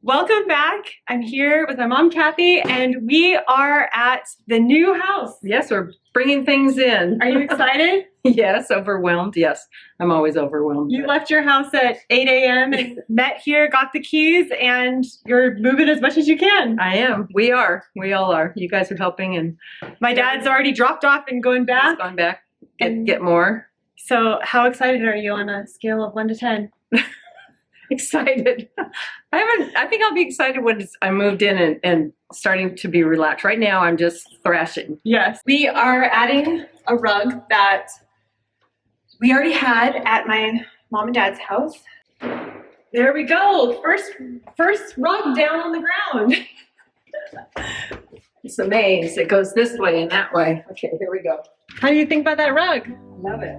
Welcome back. I'm here with my mom, Kathy, and we are at the new house. Yes, we're bringing things in. Are you excited? Yes, overwhelmed. Yes, I'm always overwhelmed. You left your house at 8 a.m. and met here, got the keys, and you're moving as much as you can. I am. We are. We all are. You guys are helping, and My dad's already dropped off and going back. he's gone back. Get more. So how excited are you on a scale of 1 to 10? Excited. I think I'll be excited when I moved in and starting to be relaxed. Right now, I'm just thrashing. Yes. We are adding a rug that we already had at my mom and dad's house. There we go. First rug down on the ground. It's a maze. It goes this way and that way. Okay, here we go. How do you think about that rug? Love it.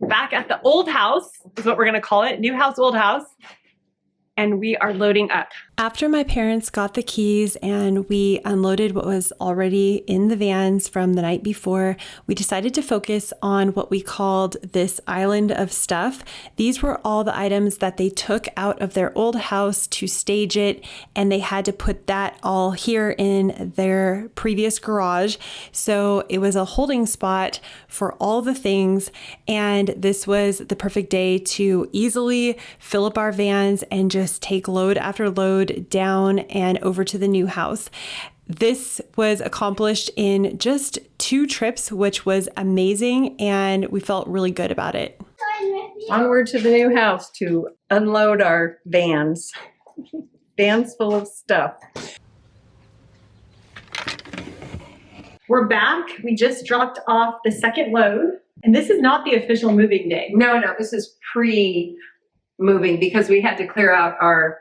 Back at the old house is what we're going to call it. New house, old house. And we are loading up. After my parents got the keys and we unloaded what was already in the vans from the night before, we decided to focus on what we called this island of stuff. These were all the items that they took out of their old house to stage it, and they had to put that all here in their previous garage. So it was a holding spot for all the things, and this was the perfect day to easily fill up our vans and just take load after load down and over to the new house. This was accomplished in just 2 trips, which was amazing, and we felt really good about it. Onward to the new house to unload our vans. Vans full of stuff. We're back. We just dropped off the second load. And this is not the official moving day. No, this is pre-moving because we had to clear out our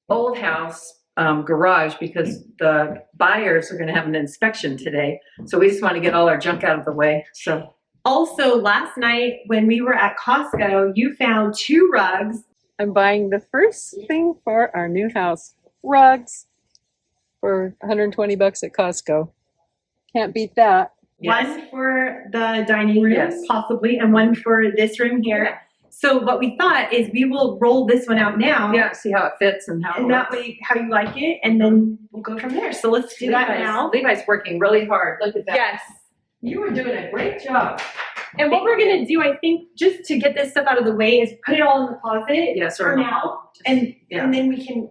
old house garage because the buyers are going to have an inspection today. So we just want to get all our junk out of the way. So Also, last night when we were at Costco, you found 2 rugs. I'm buying the first thing for our new house. Rugs for 120 bucks at Costco. Can't beat that. Yes. One for the dining room, Yes. possibly, and one for this room here. So what we thought is we will roll this one out now. yeah, see how it fits and how it And that works. way, how you like it, and then we'll go from there. So let's do that now. Levi's working really hard. Look at that. Yes. You were doing a great job. And what we're gonna do, I think, just to get this stuff out of the way, is put it all in the closet Yes, for or now, just- and yeah. then we can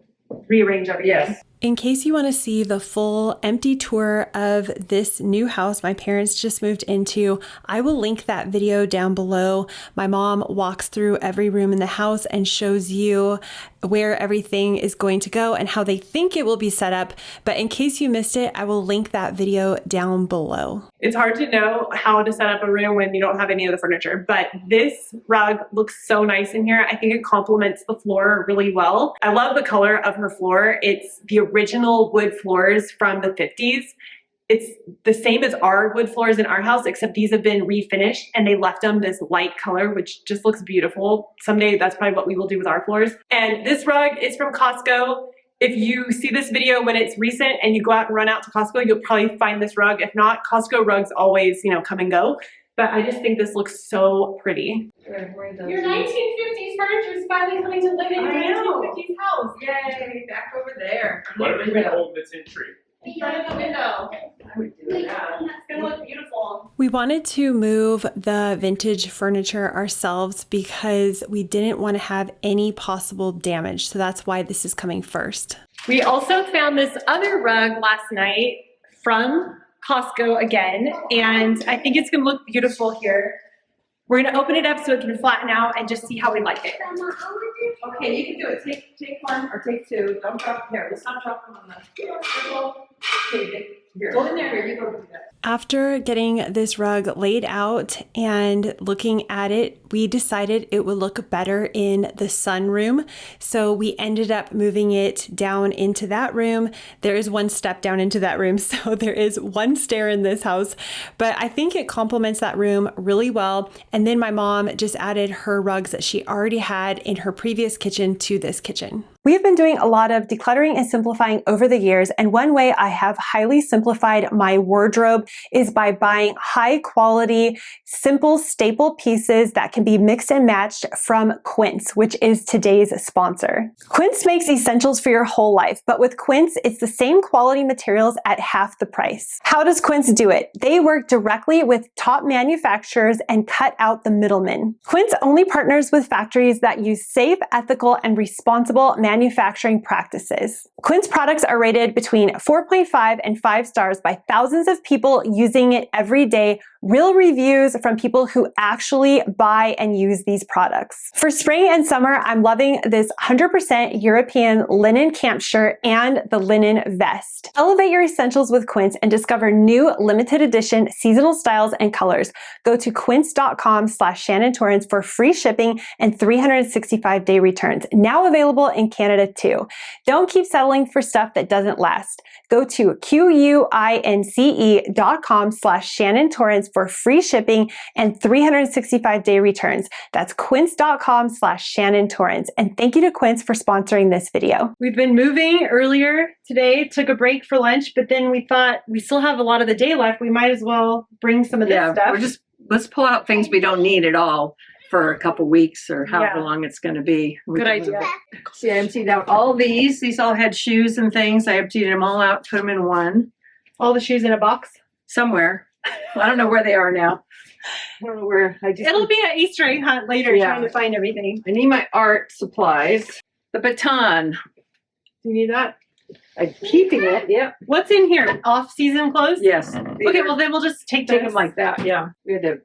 rearrange everything. Yes. In case you want to see the full empty tour of this new house my parents just moved into, I will link that video down below. My mom walks through every room in the house and shows you where everything is going to go and how they think it will be set up. But in case you missed it, I will link that video down below. It's hard to know how to set up a room when you don't have any of the furniture, but this rug looks so nice in here. I think it complements the floor really well. I love the color of her floor. It's the original wood floors from the 50s. It's the same as our wood floors in our house, except these have been refinished and they left them this light color, which just looks beautiful. Someday that's probably what we will do with our floors. And this rug is from Costco. If you see this video when it's recent and you go out and run out to Costco, you'll probably find this rug. If not, Costco rugs always, come and go. But I just think this looks so pretty. Your 1950s furniture is finally coming to live in your 1950s house. Yay, back over there. What if we hold this entry? In front of the window. I would do that. It's gonna look beautiful. We wanted to move the vintage furniture ourselves because we didn't want to have any possible damage. So that's why this is coming first. We also found this other rug last night from Costco again, and I think it's gonna look beautiful here. We're gonna open it up so it can flatten out and just see how we like it. Okay, you can do it. Take 1 or take 2. Don't drop here. Let's not drop them on the table. Okay, here. Go in there. Here, you go do that. After getting this rug laid out and looking at it, we decided it would look better in the sunroom. So we ended up moving it down into that room. There is 1 step down into that room, so there is 1 stair in this house, but I think it complements that room really well. And then my mom just added her rugs that she already had in her previous kitchen to this kitchen. We have been doing a lot of decluttering and simplifying over the years, and one way I have highly simplified my wardrobe is by buying high quality, simple staple pieces that can be mixed and matched from Quince, which is today's sponsor. Quince makes essentials for your whole life, but with Quince, it's the same quality materials at half the price. How does Quince do it? They work directly with top manufacturers and cut out the middlemen. Quince only partners with factories that use safe, ethical, and responsible manufacturing practices. Quince products are rated between 4.5 and 5 stars by thousands of people using it every day. Real reviews from people who actually buy and use these products. For spring and summer, I'm loving this 100% European linen camp shirt and the linen vest. Elevate your essentials with Quince and discover new limited edition seasonal styles and colors. Go to quince.com/Shannon Torrens for free shipping and 365-day returns. Now available in Canada too. Don't keep settling for stuff that doesn't last. Go to quince.com/Shannon Torrens for free shipping and 365-day returns. That's quince.com/Shannon Torrens. And thank you to Quince for sponsoring this video. We've been moving earlier today, took a break for lunch, but then we thought we still have a lot of the day left. We might as well bring some of this stuff. Let's pull out things we don't need at all for a couple weeks or however long it's going to be. Good idea. See, I emptied out all these. These all had shoes and things. I emptied them all out, put them in one. All the shoes in a box? Somewhere. I don't know where they are now. I don't know where. It'll be an Easter egg hunt later trying to find everything. I need my art supplies. The baton. Do you need that? I'm keeping it. Yep. What's in here? Off-season clothes? Yes. Okay, well then we'll just take them like that. Yeah. We had to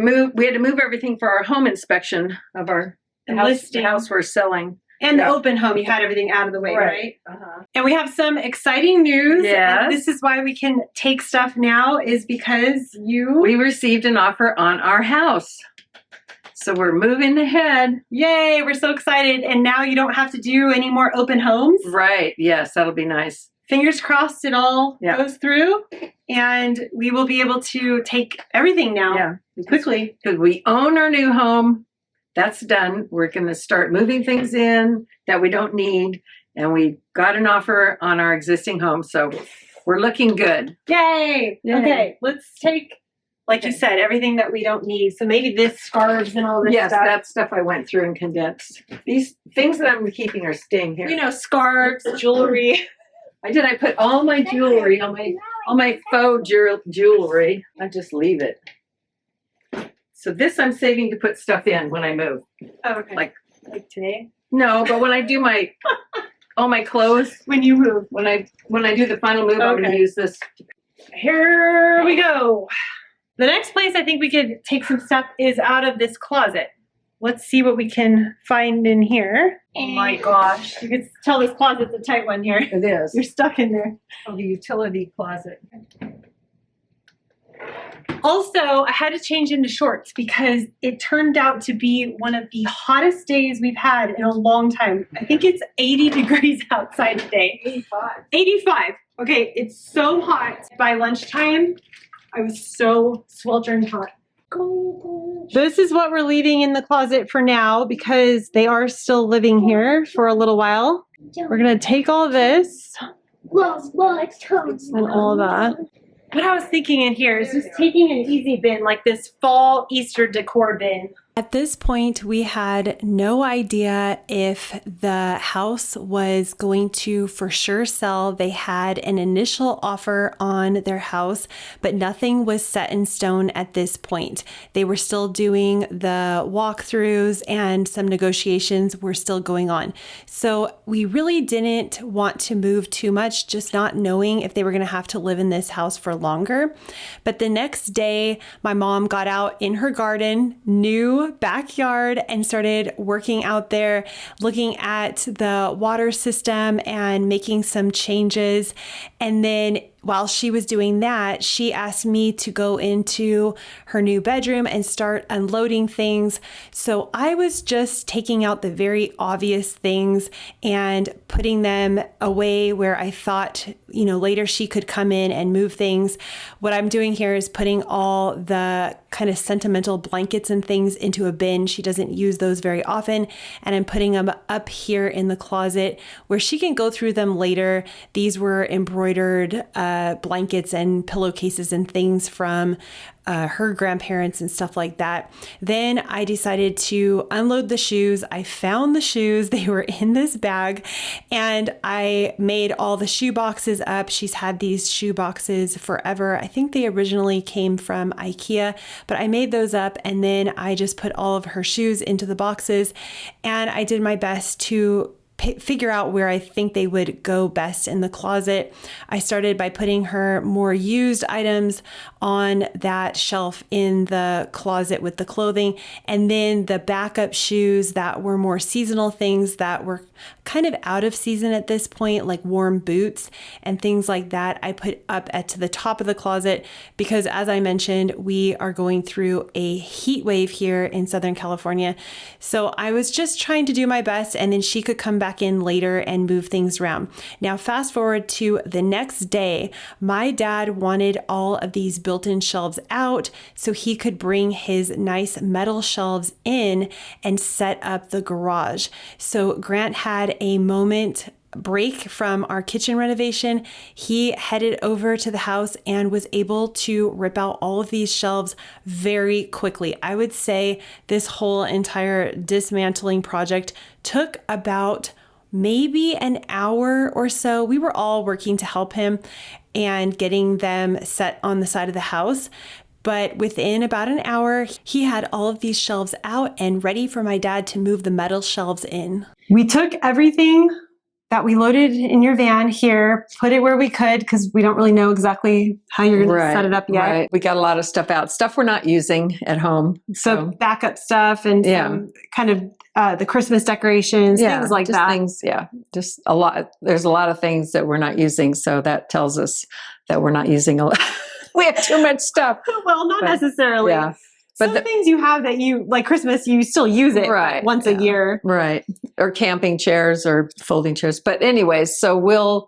move everything for our home inspection of our house we're selling. And the open home, you had everything out of the way, right? And we have some exciting news. Yes. And this is why we can take stuff now, is because we received an offer on our house. So we're moving ahead. Yay, we're so excited. And now you don't have to do any more open homes. Right. Yes, that'll be nice. Fingers crossed it all goes through. And we will be able to take everything now quickly. Because we own our new home. That's done. We're going to start moving things in that we don't need. And we got an offer on our existing home. So we're looking good. Yay. Okay, let's take, like you said, everything that we don't need. So maybe this scarves and all this stuff. Yes, that stuff I went through and condensed. These things that I'm keeping are staying here. You know, scarves, jewelry. I put all my jewelry, all my faux jewelry. I just leave it. So this I'm saving to put stuff in when I move. Oh, okay. Like today? No, but when I do all my clothes. When you move. When I do the final move, I'm going to use this. Here we go. The next place I think we could take some stuff is out of this closet. Let's see what we can find in here. Oh my gosh. You can tell this closet's a tight one here. It is. You're stuck in there. Oh, the utility closet. Also, I had to change into shorts because it turned out to be one of the hottest days we've had in a long time. I think it's 80 degrees outside today. 85. Okay, it's so hot. By lunchtime, I was so sweltering hot. This is what we're leaving in the closet for now because they are still living here for a little while. We're going to take all this and all that. What I was thinking in here is just taking an easy bin, like this fall Easter decor bin. At this point, we had no idea if the house was going to for sure sell. They had an initial offer on their house, but nothing was set in stone at this point. They were still doing the walkthroughs and some negotiations were still going on. So we really didn't want to move too much, just not knowing if they were going to have to live in this house for longer. But the next day, my mom got out in her garden, new backyard, and started working out there, looking at the water system and making some changes. And then while she was doing that, she asked me to go into her new bedroom and start unloading things. So I was just taking out the very obvious things and putting them away where I thought later she could come in and move things. What I'm doing here is putting all the kind of sentimental blankets and things into a bin. She doesn't use those very often. And I'm putting them up here in the closet where she can go through them later. These were embroidered blankets and pillowcases and things from her grandparents and stuff like that. Then I decided to unload the shoes. I found the shoes. They were in this bag and I made all the shoe boxes up. She's had these shoe boxes forever. I think they originally came from IKEA, but I made those up and then I just put all of her shoes into the boxes and I did my best to figure out where I think they would go best in the closet. I started by putting her more used items on that shelf in the closet with the clothing, and then the backup shoes that were more seasonal things that were kind of out of season at this point, like warm boots and things like that, I put up to the top of the closet because, as I mentioned, we are going through a heat wave here in Southern California. So I was just trying to do my best, and then she could come back in later and move things around. Now, fast forward to the next day, my dad wanted all of these built-in shelves out so he could bring his nice metal shelves in and set up the garage. So Grant had a moment break from our kitchen renovation. He headed over to the house and was able to rip out all of these shelves very quickly. I would say this whole entire dismantling project took about maybe an hour or so. We were all working to help him and getting them set on the side of the house. But within about an hour, he had all of these shelves out and ready for my dad to move the metal shelves in. We took everything that we loaded in your van here, put it where we could because we don't really know exactly how you're going to set it up yet. Right. We got a lot of stuff out, stuff we're not using at home. So backup stuff and some kind of the Christmas decorations, things like that. Just a lot. There's a lot of things that we're not using. So that tells us that we're not using a lot. We have too much stuff. Well, not necessarily. Yeah. But some things you have that you, like Christmas, you still use it once a year. Right. Or camping chairs or folding chairs. But anyways, so we'll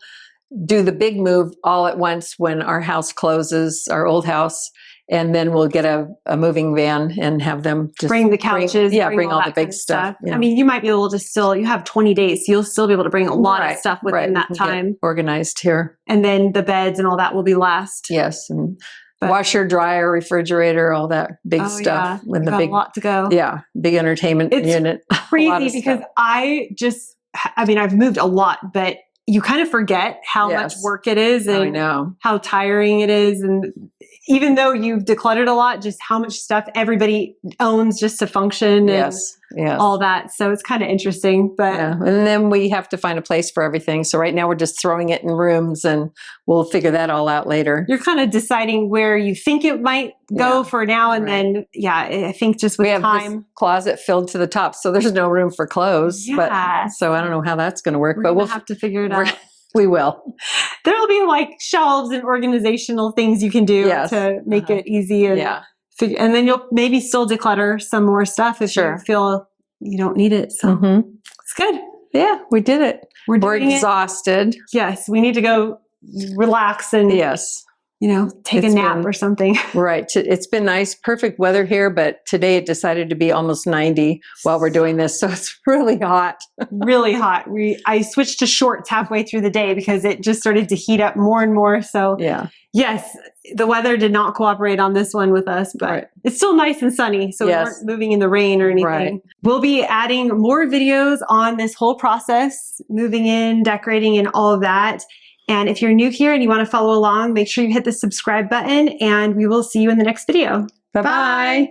do the big move all at once when our house closes, our old house. And then we'll get a moving van and have them just bring the couches. Bring all the big stuff. Yeah. I mean, you might be able to you have 20 days. So you'll still be able to bring a lot of stuff within that time. Organized here. And then the beds and all that will be last. Yes. And washer, dryer, refrigerator, all that big stuff. Yeah. With the big, a lot to go. Yeah. Big entertainment unit. Crazy because I've moved a lot, but you kind of forget how much work it is and how tiring it is. And even though you've decluttered a lot, just how much stuff everybody owns just to function and all that. So it's kind of interesting. But and then we have to find a place for everything. So right now we're just throwing it in rooms and we'll figure that all out later. You're kind of deciding where you think it might go for now. And then, I think just with time. This closet filled to the top. So there's no room for clothes. Yeah. So I don't know how that's going to work. We'll have to figure it out. We will. There'll be like shelves and organizational things you can do to make it easy. And and then you'll maybe still declutter some more stuff if you feel you don't need it. So it's good. Yeah, we did it. We're exhausted. Yes, we need to go relax and take a nap or something. Right. It's been nice, perfect weather here, but today it decided to be almost 90 while we're doing this. So it's really hot. Really hot. I switched to shorts halfway through the day because it just started to heat up more and more. So yes, the weather did not cooperate on this one with us, but it's still nice and sunny. So we weren't moving in the rain or anything. Right. We'll be adding more videos on this whole process, moving in, decorating, and all of that. And if you're new here and you want to follow along, make sure you hit the subscribe button and we will see you in the next video. Bye-bye.